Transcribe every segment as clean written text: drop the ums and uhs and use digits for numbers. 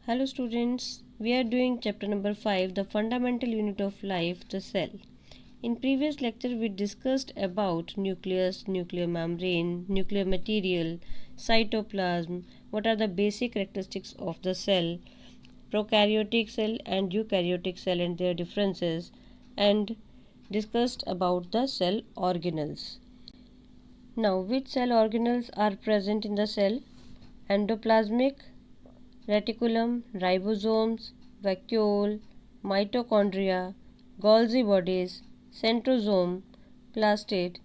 Hello students, we are doing chapter number 5, the fundamental unit of life, the cell. In previous lecture we discussed about nucleus, nuclear membrane, nuclear material, cytoplasm, what are the basic characteristics of the cell, prokaryotic cell and eukaryotic cell and their differences, and discussed about the cell organelles. Now, which cell organelles are present in the cell? Endoplasmic reticulum, ribosomes, vacuole, mitochondria, Golgi bodies, centrosome, plastid,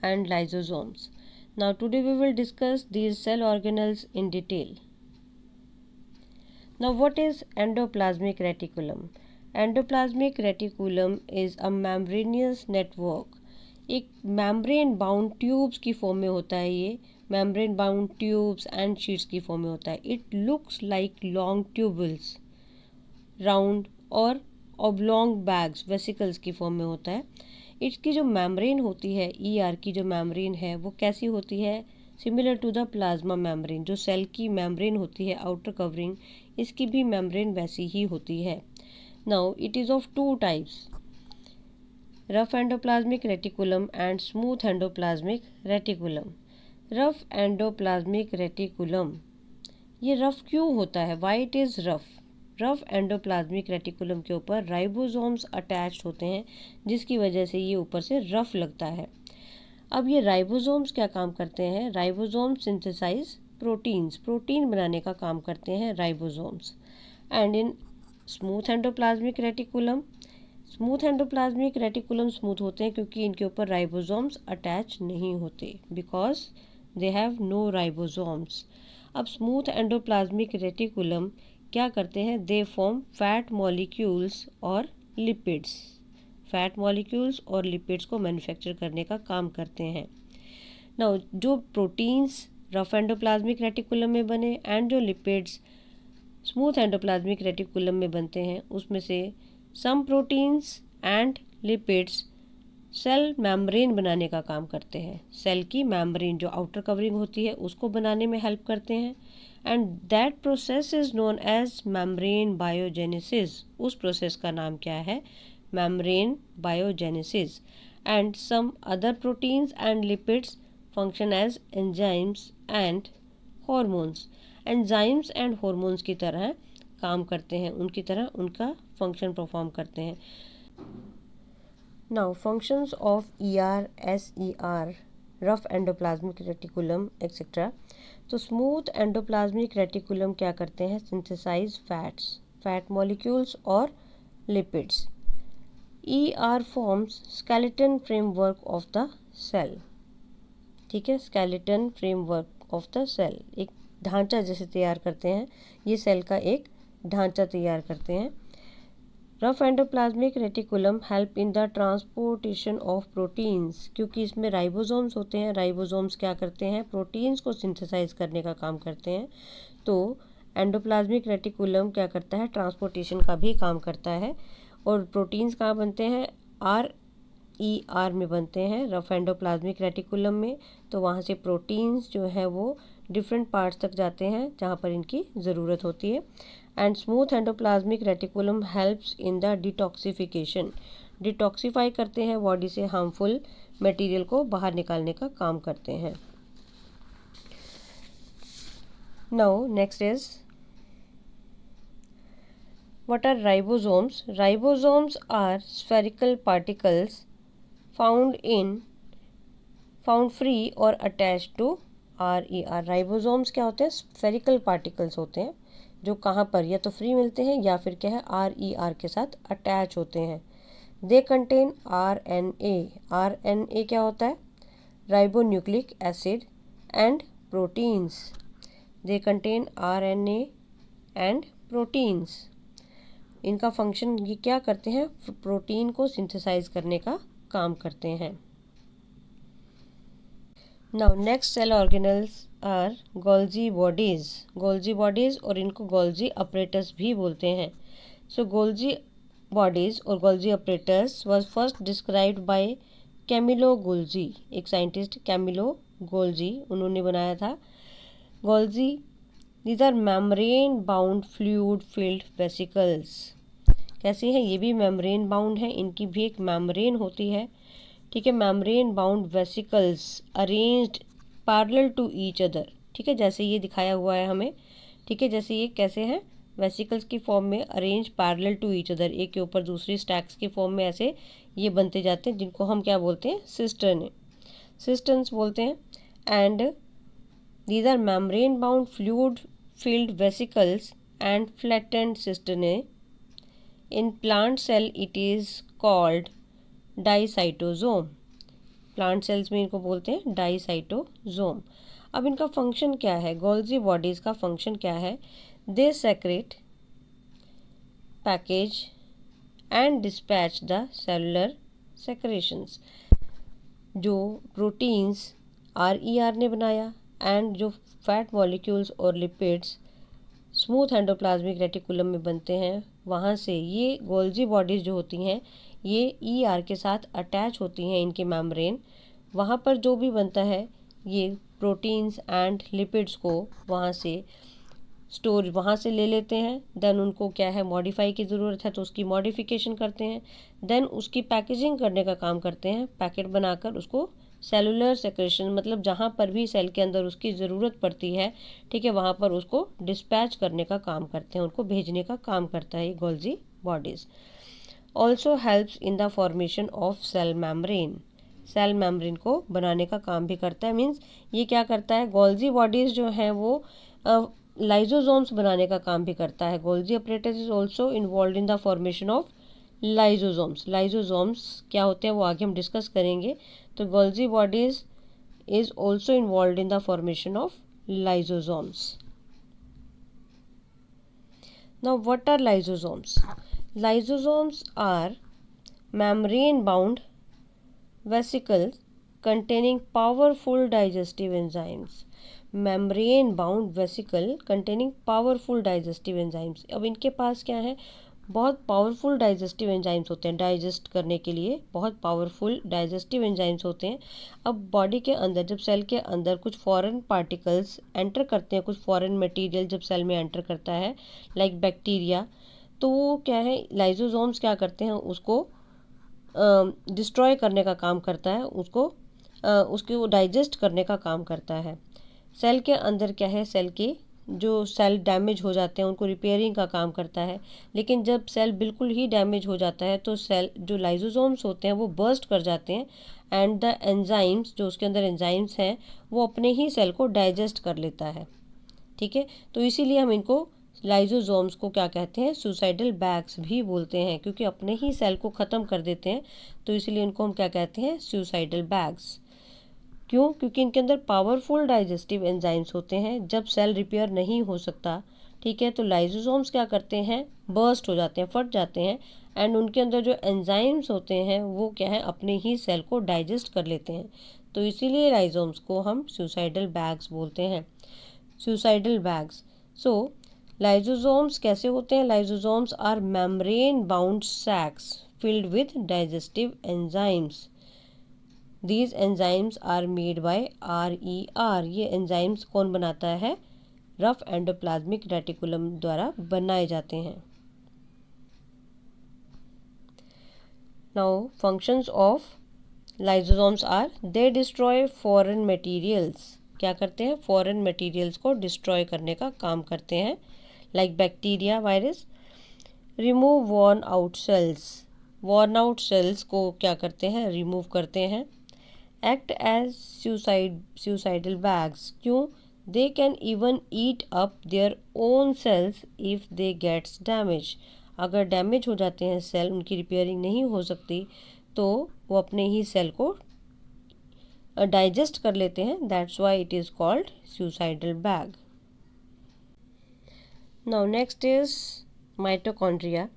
and lysosomes. Now, today we will discuss these cell organelles in detail. Now, what is endoplasmic reticulum? Endoplasmic reticulum is a membranous network. एक membrane bound tubes की form में होता है ये membrane bound tubes and sheets की form में होता है. It looks like long tubules, round और oblong bags, vesicles की फॉर्म में होता है. इसकी जो membrane होती है, ER की जो membrane है वो कैसी होती है? Similar to the plasma membrane. जो सेल की membrane होती है outer covering, इसकी भी membrane वैसी ही होती है. Now it is of two types, rough endoplasmic reticulum and smooth endoplasmic reticulum. Rough endoplasmic reticulum ये रफ क्यों होता है? Why it is rough? Rough endoplasmic reticulum के ऊपर राइबोसोम्स अटैच्ड होते हैं जिसकी वजह से ये ऊपर से रफ लगता है. अब ये राइबोसोम्स क्या काम करते हैं? राइबोसोम्स सिंथेसाइज प्रोटीन्स, प्रोटीन बनाने का काम करते हैं ribosomes. And in smooth endoplasmic reticulum, smooth endoplasmic reticulum smooth होते हैं क्योंकि इनके ऊपर राइबोसोम्स अटैच नहीं होते, because they have no ribosomes. अब स्मूथ एंडोप्लाज्मिक रेटिकुलम क्या करते हैं? दे फॉर्म फैट मॉलिक्यूल्स और लिपिड्स. फैट मॉलिक्यूल्स और लिपिड्स को मैन्युफैक्चर करने का काम करते हैं. नाउ जो प्रोटीन्स रफ एंडोप्लाज्मिक रेटिकुलम में बने एंड जो लिपिड्स स्मूथ एंडोप्लाज्मिक रेटिकुलम में बनते हैं, उसमें से some proteins and lipids cell membrane बनाने का काम करते हैं. सेल की मेम्ब्रेन जो आउटर कवरिंग होती है उसको बनाने में हेल्प करते हैं. And that process is known as membrane biogenesis. उस प्रोसेस का नाम क्या है? Membrane biogenesis. And some other proteins and lipids function as enzymes and hormones. Enzymes and hormones की तरह काम करते हैं, उनकी तरह उनका फंक्शन परफॉर्म करते हैं. Now functions of ER, SER, rough endoplasmic reticulum etcetera. तो स्मूथ एंडोप्लाज्मिक रेटिकुलम क्या करते हैं? सिंथेसाइज फैट्स, फैट मॉलिक्यूल्स और lipids. ER forms skeleton framework of the cell. ठीक है, skeleton framework of the cell, एक ढांचा जैसे तैयार करते हैं, ये सेल का एक ढांचा तैयार करते हैं. Rough endoplasmic reticulum help in the transportation of proteins. क्योंकि इसमें राइबोसोम्स होते हैं, राइबोसोम्स क्या करते हैं? प्रोटीन्स को सिंथेसाइज करने का काम करते हैं. तो एंडोप्लाज्मिक रेटिकुलम क्या करता है? ट्रांसपोर्टेशन का भी काम करता है. और प्रोटीन्स कहाँ बनते हैं? RER में बनते हैं, रफ एंडोप्लाज्मिक रेटिकुलम में. तो वहाँ से प्रोटीन्स जो है वो डिफरेंट पार्ट्स तक जाते हैं जहाँ पर इनकी ज़रूरत होती है. And smooth endoplasmic reticulum helps in the detoxification. Detoxify करते हैं बॉडी से हार्मफुल मटेरियल को बाहर निकालने का काम करते हैं. Now next is what are ribosomes? Ribosomes are spherical particles found free or attached to RER. Ribosomes क्या होते हैं? स्फेरिकल पार्टिकल्स होते हैं जो कहाँ पर या तो फ्री मिलते हैं या फिर क्या है? RER के साथ अटैच होते हैं. They contain RNA. RNA क्या होता है? Ribonucleic acid and proteins. They contain RNA and proteins. इनका फंक्शन ये क्या करते हैं? प्रोटीन को सिंथेसाइज करने का काम करते हैं. Now next cell organelles are Golgi bodies. Golgi bodies और इनको गोल्जी अपरेटस भी बोलते हैं. सो गोल्जी बॉडीज और Golgi apparatus was first described by Camillo Golgi. एक साइंटिस्ट कैमिलो गोल्जी, उन्होंने बनाया था. Golgi these are membrane bound fluid filled vesicles. कैसी है? ये भी मेम्ब्रेन बाउंड है, इनकी भी एक मेम्ब्रेन होती है, ठीक है। Membrane bound vesicles arranged parallel to each other, ठीक है, जैसे ये दिखाया हुआ है हमें, ठीक है। जैसे ये कैसे हैं? वेसिकल्स की फॉर्म में arrange parallel to each other, एक के ऊपर दूसरी स्टैक्स की फॉर्म में ऐसे ये बनते जाते हैं, जिनको हम क्या बोलते हैं? सिस्टर्न्स बोलते हैं। And these are membrane bound fluid filled vesicles and flattened cisternae. In plant cell it is called dictyosome. Plant cells में इनको बोलते हैं डाइसाइटोसोम। अब इनका फंक्शन क्या है? गोल्जी बॉडीज का फंक्शन क्या है? They secrete, package and dispatch the cellular secretions. जो प्रोटीन्स RER ने बनाया एंड जो फैट मॉलिक्यूल्स और लिपिड्स स्मूथ एंडोप्लाज्मिक रेटिकुलम में बनते हैं, वहाँ से ये गोल्जी बॉडीज़ जो होती हैं ये ER के साथ अटैच होती हैं, इनके मेम्ब्रेन। वहाँ पर जो भी बनता है ये प्रोटीन्स एंड लिपिड्स को वहाँ से स्टोर वहाँ से ले लेते हैं। देन उनको क्या है? मॉडिफाई की ज़रूरत है तो उसकी मॉडिफिकेशन करते हैं। देन उसकी पैकेजिंग करने का काम करते हैं, पैकेट बनाकर उसको सेलुलर सेक्रेशन, मतलब जहाँ पर भी सेल के अंदर उसकी ज़रूरत पड़ती है, ठीक है, वहाँ पर उसको डिस्पैच करने का काम करते हैं, उनको भेजने का काम करता है ये Golgi bodies. Also helps in the formation of cell membrane. Cell membrane को बनाने का काम भी करता है। मीन्स ये क्या करता है? गोल्जी बॉडीज़ जो हैं वो लाइजोसोम्स बनाने का काम भी करता है। Golgi apparatus is also involve in the formation of lysosomes. Lysosomes क्या होते हैं वो आगे हम डिस्कस करेंगे। तो Golgi bodies is also involve in the formation of lysosomes. Now what are lysosomes? Lysosomes are membrane bound vesicles containing powerful digestive enzymes। membrane bound vesicle containing powerful digestive enzymes। अब इनके पास क्या है? बहुत powerful digestive enzymes होते हैं, digest करने के लिए बहुत पावरफुल डाइजेस्टिव एंजाइम्स होते हैं। अब बॉडी के अंदर जब सेल के अंदर कुछ फॉरेन पार्टिकल्स एंटर करते हैं, कुछ फॉरेन मटेरियल जब सेल में एंटर करता है लाइक बैक्टीरिया, तो वो क्या है? लाइजोसोम्स क्या करते हैं? उसको डिस्ट्रॉय करने का काम करता है, उसको डाइजेस्ट करने का काम करता है। सेल के अंदर क्या है? सेल के जो सेल डैमेज हो जाते हैं उनको रिपेयरिंग का काम करता है। लेकिन जब सेल बिल्कुल ही डैमेज हो जाता है तो सेल जो लाइजोसोम्स होते हैं वो बर्स्ट कर जाते हैं एंड द एंजाइम्स, जो उसके अंदर एंजाइम्स हैं, वो अपने ही सेल को डाइजेस्ट कर लेता है, ठीक है। तो इसीलिए हम इनको लाइजोसोम्स को क्या कहते हैं? सुसाइडल बैग्स भी बोलते हैं, क्योंकि अपने ही सेल को ख़त्म कर देते हैं, तो इसीलिए इनको हम क्या कहते हैं? Suicidal bags. क्यों? क्योंकि इनके अंदर पावरफुल डाइजेस्टिव एंजाइम्स होते हैं। जब सेल रिपेयर नहीं हो सकता, ठीक है, तो लाइजोसोम्स क्या करते हैं? बर्स्ट हो जाते हैं, फट जाते हैं एंड उनके अंदर जो एंजाइम्स होते हैं वो क्या है? अपने ही सेल को डाइजेस्ट कर लेते हैं। तो इसीलिए लाइजोसोम्स को हम सुसाइडल बैग्स बोलते हैं, सुसाइडल बैग्स। सो लाइजोसोम्स कैसे होते हैं? Lysosomes are membrane bound sacs filled with digestive enzymes. These enzymes are made by RER। ये एंजाइम्स कौन बनाता है? रफ एंडोप्लाज्मिक रेटिकुलम द्वारा बनाए जाते हैं। Now functions of lysosomes are they destroy foreign materials. क्या करते हैं? फॉरेन मटेरियल्स को डिस्ट्रॉय करने का काम करते हैं, like bacteria, virus. Remove worn out cells. Worn out cells को क्या करते हैं? रिमूव करते हैं। Act as suicidal bags. क्यों? They can even eat up their own cells if they gets damage. अगर डैमेज हो जाते हैं सेल, उनकी रिपेयरिंग नहीं हो सकती, तो वो अपने ही सेल को डाइजेस्ट कर लेते हैं। That's why it is called suicidal bag. Now next is mitochondria.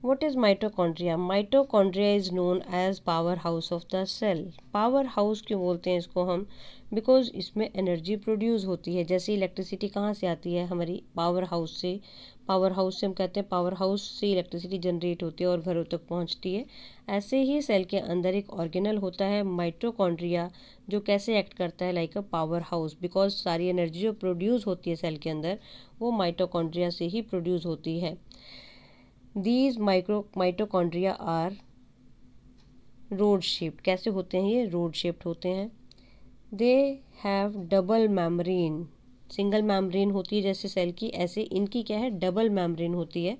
What is mitochondria? Mitochondria is known as power house of the cell. Power house क्यों बोलते हैं इसको हम? बिकॉज इसमें एनर्जी प्रोड्यूस होती है। जैसे इलेक्ट्रिसिटी कहाँ से आती है? हमारी पावर हाउस से। पावर हाउस से हम कहते हैं पावर हाउस से इलेक्ट्रिसिटी जनरेट होती है और घरों तक पहुँचती है। ऐसे ही सेल के अंदर एक ऑर्गेनल होता है माइटोकॉन्ड्रिया, जो कैसे एक्ट करता है like a power house, because सारी एनर्जी जो प्रोड्यूस होती है सेल के अंदर वो माइटोकॉन्ड्रिया से ही प्रोड्यूस होती है। These mitochondria are road shaped. कैसे होते हैं ये? रोड शेप्ड होते हैं। They have double membrane. Single membrane होती है जैसे सेल की, ऐसे इनकी क्या है? डबल मेम्ब्रेन होती है।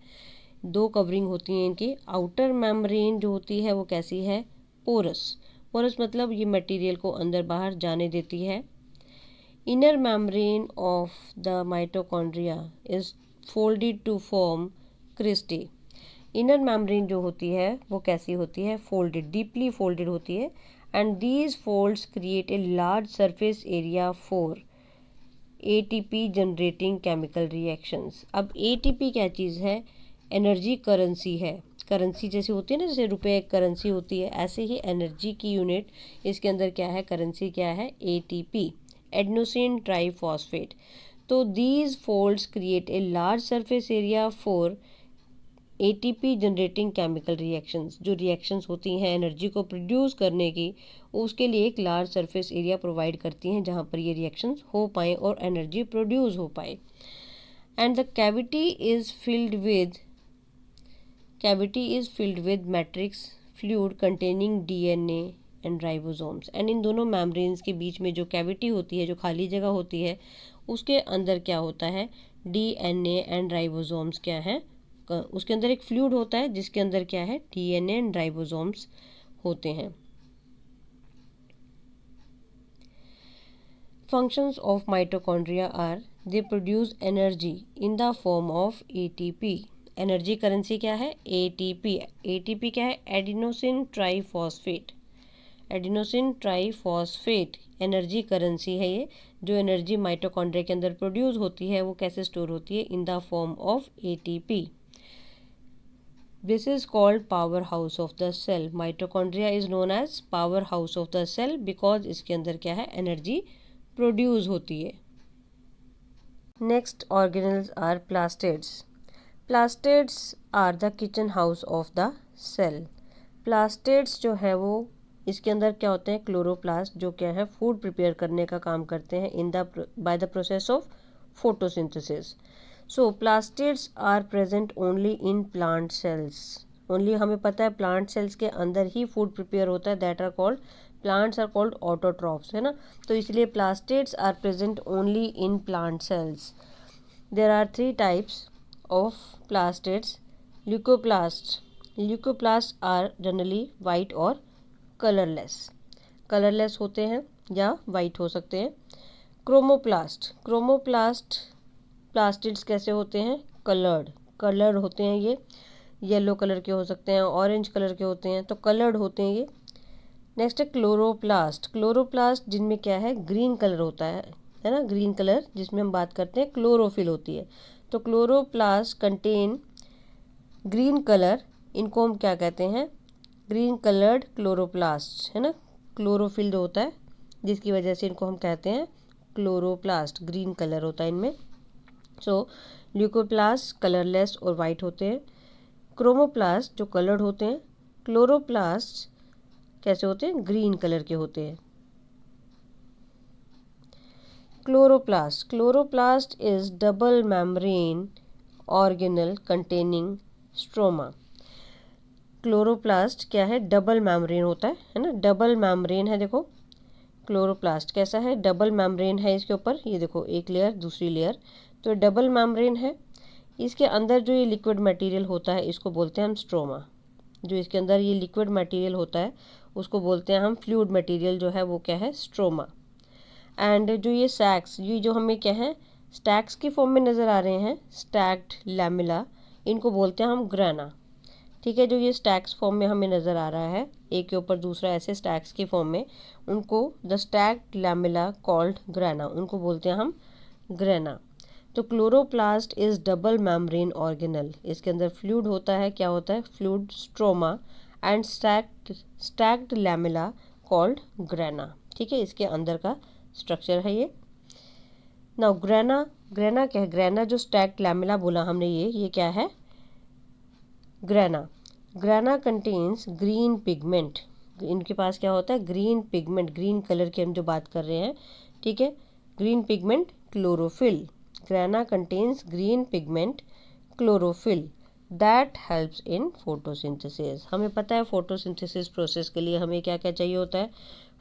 दो कवरिंग होती हैं इनकी। आउटर मेम्ब्रेन जो होती है वो कैसी है? पोरस। पोरस मतलब ये मटेरियल को अंदर बाहर जाने देती है। Inner membrane of the mitochondria is folded to form cristae. Inner membrane जो होती है वो कैसी होती है? फोल्डेड, डीपली फोल्डेड होती है। And these folds create a large surface area for ATP generating chemical reactions. अब एटीपी क्या चीज़ है? एनर्जी करेंसी है। करेंसी जैसे होती है ना, जैसे रुपए एक करेंसी होती है, ऐसे ही एनर्जी की यूनिट इसके अंदर क्या है? करेंसी क्या है? ATP, adenosine triphosphate. तो these folds create a large surface area for ATP generating chemical reactions. जो रिएक्शंस होती हैं एनर्जी को प्रोड्यूस करने की, उसके लिए एक लार्ज सरफेस एरिया प्रोवाइड करती हैं जहाँ पर ये रिएक्शंस हो पाएँ और एनर्जी प्रोड्यूस हो पाए। And the cavity is filled with matrix fluid containing DNA and ribosomes. And इन दोनों मेम्ब्रेन्स के बीच में जो कैविटी होती है, जो खाली जगह होती है, उसके अंदर क्या होता है? डीएनए एंड राइबोसोम्स क्या है? उसके अंदर एक फ्लूइड होता है जिसके अंदर क्या है? डीएनए एंड राइबोसोम्स होते हैं। Functions of mitochondria are they produce energy in the form of ATP. Energy currency क्या है? एटीपी। एटीपी क्या है? Adenosine triphosphate. Adenosine triphosphate energy currency है ये। जो एनर्जी माइटोकॉन्ड्रिया के अंदर प्रोड्यूस होती है वो कैसे स्टोर होती है? इन the form of ATP. This is called powerhouse of the cell. Mitochondria is known as powerhouse of the cell because इसके अंदर क्या है? एनर्जी प्रोड्यूस होती है। Next organelles are plastids. Plastids are the kitchen house of the cell. Plastids जो है वो इसके अंदर क्या होते हैं? क्लोरोप्लास्ट, जो क्या है? फूड प्रिपेयर करने का काम करते हैं in the by the process of photosynthesis. So plastids are present only in plant cells. Only हमें पता है प्लांट सेल्स के अंदर ही फूड प्रिपेयर होता है। That are called plants are called autotrophs, है ना। तो इसलिए plastids are present only in plant cells. There are 3 types of plastids. Leucoplast are generally white और कलरलेस होते हैं या वाइट हो सकते हैं। क्रोमोप्लास्ट प्लास्टिड्स कैसे होते हैं? कलर्ड होते हैं ये। येलो कलर के हो सकते हैं, ऑरेंज कलर के होते हैं, तो कलर्ड होते हैं ये। नेक्स्ट है क्लोरोप्लास्ट जिनमें क्या है? ग्रीन कलर होता है ना। ग्रीन कलर जिसमें हम बात करते हैं क्लोरोफिल होती है। तो क्लोरोप्लास्ट कंटेन ग्रीन कलर, इनको हम क्या कहते हैं? ग्रीन कलर्ड क्लोरोप्लास्ट, है ना। क्लोरोफिल जो होता है जिसकी वजह से इनको हम कहते हैं क्लोरोप्लास्ट, ग्रीन कलर होता है इनमें। सो ल्यूकोप्लास्ट कलरलेस और वाइट होते हैं। क्रोमोप्लास्ट जो कलर्ड होते हैं। क्लोरोप्लास्ट कैसे होते हैं? ग्रीन कलर के होते हैं। Chloroplast is double membrane organelle containing stroma. Chloroplast क्या है? डबल मेम्ब्रेन होता है ना। डबल मेम्ब्रेन है, देखो क्लोरोप्लास्ट कैसा है? डबल मेम्ब्रेन है इसके ऊपर, ये देखो एक लेयर दूसरी लेयर, तो डबल मेम्ब्रेन है। इसके अंदर जो ये लिक्विड मटेरियल होता है इसको बोलते हैं हम स्ट्रोमा। जो इसके अंदर ये लिक्विड मटेरियल होता है उसको बोलते हैं हम फ्लूइड मटेरियल, जो है वो क्या है? स्ट्रोमा। एंड जो ये सैक्स, ये जो हमें क्या है? स्टैक्स की फॉर्म में नज़र आ रहे हैं, स्टैक्ड लैमेला, इनको बोलते हैं हम ग्रेना। ठीक है, जो ये स्टैक्स फॉर्म में हमें नज़र आ रहा है, एक के ऊपर दूसरा ऐसे स्टैक्स की फॉर्म में, उनको the stacked lamella called grana, उनको बोलते हैं हम ग्रेना। तो chloroplast is double membrane organelle, इसके अंदर फ्लूइड होता है, क्या होता है, fluid stroma and stacked lamella called grana. ठीक है, इसके अंदर का स्ट्रक्चर है ये। नाउ ग्रेना, ग्रेना क्या है, ग्रेना जो स्टैक्ड लैमेला बोला हमने, ये क्या है, grana. Grana contains green pigment, इनके पास क्या होता है, ग्रीन पिगमेंट, ग्रीन कलर की हम जो बात कर रहे हैं, ठीक है, green pigment chlorophyll. Grana contains green pigment chlorophyll that helps in photosynthesis. हमें पता है फोटोसिंथेसिस प्रोसेस के लिए हमें क्या क्या चाहिए होता है,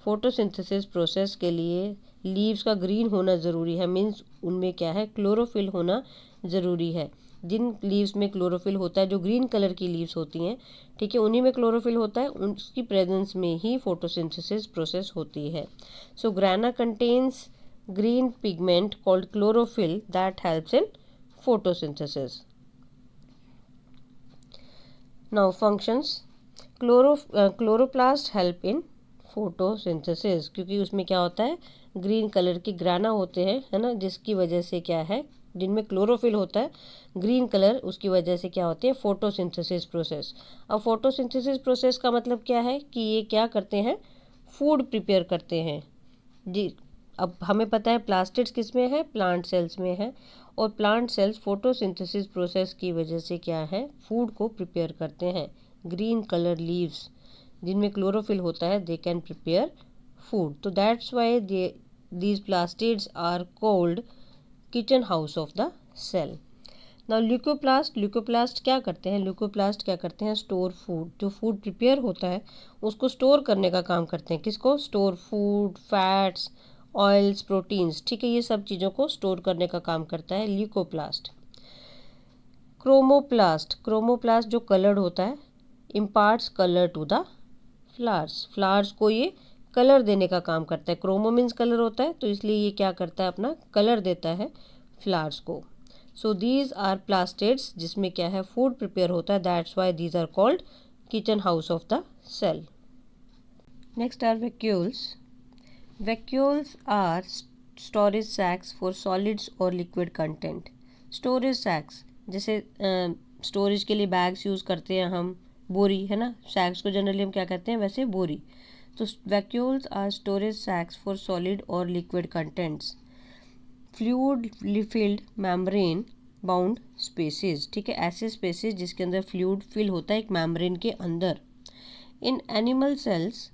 फोटोसिंथेसिस प्रोसेस के लिए लीव्स का ग्रीन होना ज़रूरी है, मीन्स उनमें क्या है, क्लोरोफिल होना ज़रूरी है। जिन लीव्स में क्लोरोफिल होता है, जो ग्रीन कलर की लीव्स होती हैं, ठीक है, उन्हीं में क्लोरोफिल होता है, उसकी प्रेजेंस में ही फोटोसिंथेसिस प्रोसेस होती है। So grana contains green pigment called chlorophyll that helps in photosynthesis. Now functions, chloroplast help in photosynthesis, क्योंकि उसमें क्या होता है, ग्रीन कलर की ग्राना होते हैं, है ना, जिसकी वजह से क्या है, जिनमें क्लोरोफिल होता है ग्रीन कलर, उसकी वजह से क्या होती है, फोटोसिंथेसिस प्रोसेस। अब फोटोसिंथेसिस प्रोसेस का मतलब क्या है कि ये क्या करते हैं, फूड प्रिपेयर करते हैं जी। अब हमें पता है प्लास्टिड्स किस में है, प्लांट सेल्स में है, और प्लांट सेल्स फोटोसिंथेसिस प्रोसेस की वजह से क्या है, फूड को प्रिपेयर करते हैं। ग्रीन कलर लीव्स जिनमें क्लोरोफिल होता है, दे कैन प्रिपेयर फूड, तो that's why these plastids are called kitchen house of the cell. Now leucoplast, leucoplast क्या करते हैं, ल्यूकोप्लास्ट क्या करते हैं, स्टोर फूड, जो फूड प्रिपेयर होता है उसको स्टोर करने का काम करते हैं। किसको, store food, fats, oils, proteins, ठीक है, ये सब चीज़ों को स्टोर करने का काम करता है ल्यूकोप्लास्ट। क्रोमोप्लास्ट, क्रोमोप्लास्ट जो कलर्ड होता है, imparts colour to the flowers, flowers को ये कलर देने का काम करता है। क्रोमो मीन्स कलर होता है, तो इसलिए ये क्या करता है, अपना कलर देता है फ्लावर्स को। सो दीज आर प्लास्टिड्स जिसमें क्या है, फूड प्रिपेयर होता है, that's why these are called kitchen house of the cell. Next are vacuoles. Vacuoles are storage sacs for solids or liquid content. Storage sacs जैसे storage के लिए bags use करते हैं हम, बोरी, है ना, सैक्स को जनरली हम क्या कहते हैं, वैसे बोरी। तो vacuoles are storage sacs for solid और liquid contents. Fluid filled membrane bound spaces, ठीक है, ऐसे स्पेसेस जिसके अंदर फ्लूइड फिल होता है एक मेम्ब्रेन के अंदर। In animal cells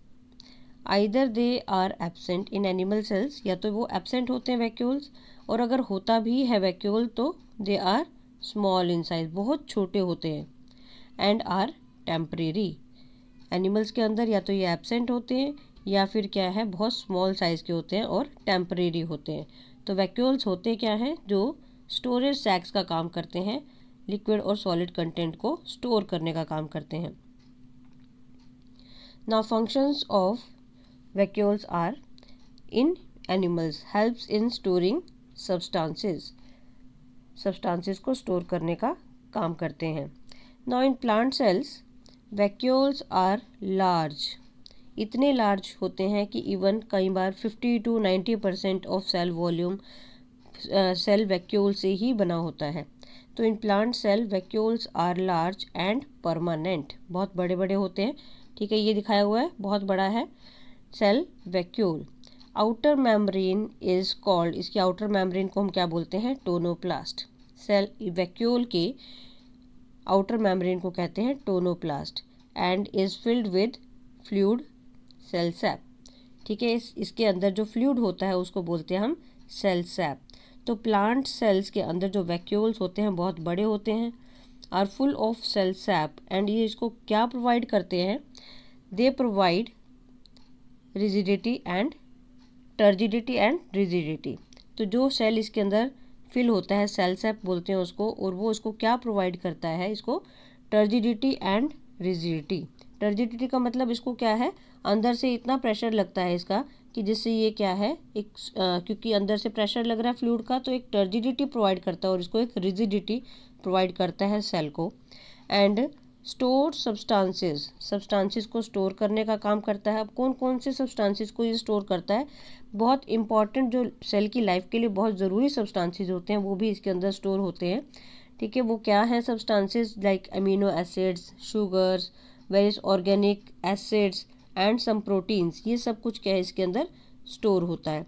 either they are absent, in animal cells या तो वो एब्सेंट होते हैं वैक्यूल्स, और अगर होता भी है वैक्यूल तो they are small in size, बहुत छोटे होते हैं, एंड आर टेम्परेरी। एनिमल्स के अंदर या तो ये एब्सेंट होते हैं या फिर क्या है, बहुत स्मॉल साइज के होते हैं और टेम्परेरी होते हैं। तो वैक्यूल्स होते क्या हैं, जो स्टोरेज सैक्स का काम करते हैं, लिक्विड और सॉलिड कंटेंट को स्टोर करने का काम करते हैं। Now functions of vacuoles are in animals helps in storing substances को स्टोर करने का काम करते हैं। now in plant cells vacuoles are large, इतने लार्ज होते हैं कि इवन कई बार 50 to 90% of cell volume cell vacuole से ही बना होता है। तो in plant cell vacuoles are large and permanent, बहुत बड़े बड़े होते हैं, ठीक है, ये दिखाया हुआ है, बहुत बड़ा है cell vacuole. Outer membrane is called, इसकी आउटर मेम्ब्रेन को हम क्या बोलते हैं, टोनोप्लास्ट। सेल वैक्यूल के आउटर मेम्ब्रेन को कहते हैं tonoplast, and is filled with fluid cell sap, ठीक है, इसके अंदर जो फ्लूइड होता है उसको बोलते हैं हम सेल सैप। तो प्लांट सेल्स के अंदर जो वैक्यूल्स होते हैं बहुत बड़े होते हैं, are full of cell sap, and ये इसको क्या प्रोवाइड करते हैं, they provide rigidity and turgidity and rigidity. तो जो सेल इसके अंदर फिल होता है, सेल सैप बोलते हैं उसको, और वो इसको क्या प्रोवाइड करता है, इसको टर्जिडिटी एंड रिजिडिटी। टर्जिडिटी का मतलब इसको क्या है, अंदर से इतना प्रेशर लगता है इसका कि जिससे ये क्या है, एक क्योंकि अंदर से प्रेशर लग रहा है फ्लूइड का, तो एक टर्जिडिटी प्रोवाइड करता है और इसको एक रिजिडिटी प्रोवाइड करता है सेल को। एंड स्टोर सब्सटेंसेस को स्टोर करने का काम करता है। अब कौन कौन से सब्सटेंसेस को ये स्टोर करता है, बहुत इंपॉर्टेंट जो सेल की लाइफ के लिए बहुत ज़रूरी सब्सटेंसेस होते हैं वो भी इसके अंदर स्टोर होते हैं। ठीक है, वो क्या है substances, like amino acids, sugars, various organic acids and some proteins, ये सब कुछ क्या है इसके अंदर स्टोर होता है।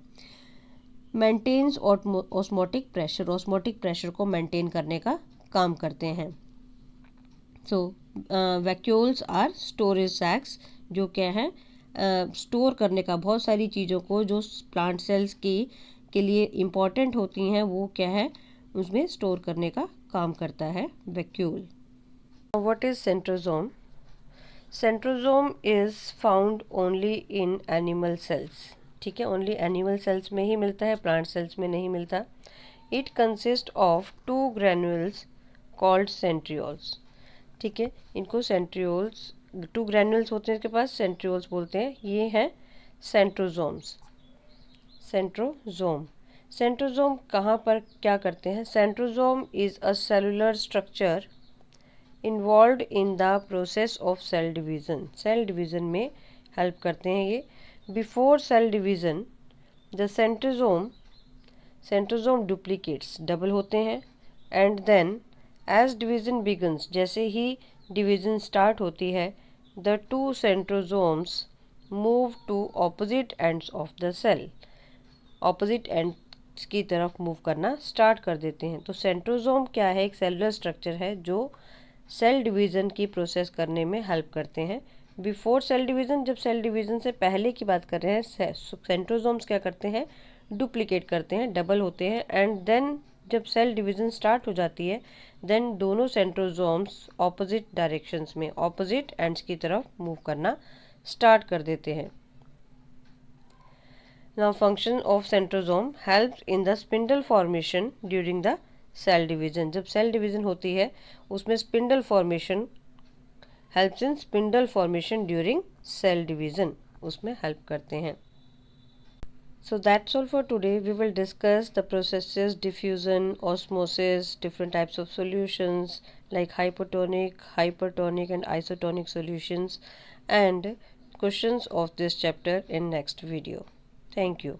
मेंटेन्स ऑस्मोटिक प्रेशर को मेंटेन करने का काम करते हैं। सो वैक्यूल्स आर स्टोरेज सैक्स, जो क्या है स्टोर करने का, बहुत सारी चीज़ों को जो प्लांट सेल्स की के लिए इम्पॉर्टेंट होती हैं वो क्या है उसमें स्टोर करने का काम करता है vacuole. What is centrosome? Centrosome is found only in animal sales. ठीक है, ओनली एनिमल सेल्स में ही मिलता है, प्लांट सेल्स में नहीं मिलता। It consist of 2 granules called centrioles. ठीक है, इनको सेंट्रियोल्स, 2 ग्रैन्यूल्स होते हैं इसके पास, सेंट्रियोल्स बोलते हैं। ये हैं सेंट्रोसोम्स। सेंट्रोसोम कहाँ पर क्या करते हैं? Centrosome is a cellular structure involved in the process of cell division में हेल्प करते हैं ये। Before cell division the centrosome duplicates, double होते हैं। And then as division begins, जैसे ही डिवीज़न स्टार्ट होती है, the 2 centrosomes move to opposite ends of the cell, opposite ends की तरफ मूव करना स्टार्ट कर देते हैं। तो सेंट्रोसोम क्या है? एक सेलुलर स्ट्रक्चर है जो सेल डिवीज़न की प्रोसेस करने में हेल्प करते हैं। बिफोर सेल डिवीज़न, जब सेल डिवीज़न से पहले की बात कर रहे हैं, सेंट्रोसोम्स क्या करते हैं? डुप्लीकेट करते हैं, डबल होते हैं। एंड देन जब सेल डिवीज़न स्टार्ट हो जाती है, देन दोनों सेंट्रोसोम्स ऑपोजिट डायरेक्शंस में, ऑपोजिट एंड्स की तरफ मूव करना स्टार्ट कर देते हैं। Now function of centrosome helps in the spindle formation during the cell division. जब सेल डिवीजन होती है उसमें spindle formation, helps in spindle formation during cell division, उसमें help करते हैं। So that's all for today. We will discuss the processes, diffusion, osmosis, different types of solutions like hypotonic, hypertonic and isotonic solutions, and questions of this chapter in next video. Thank you.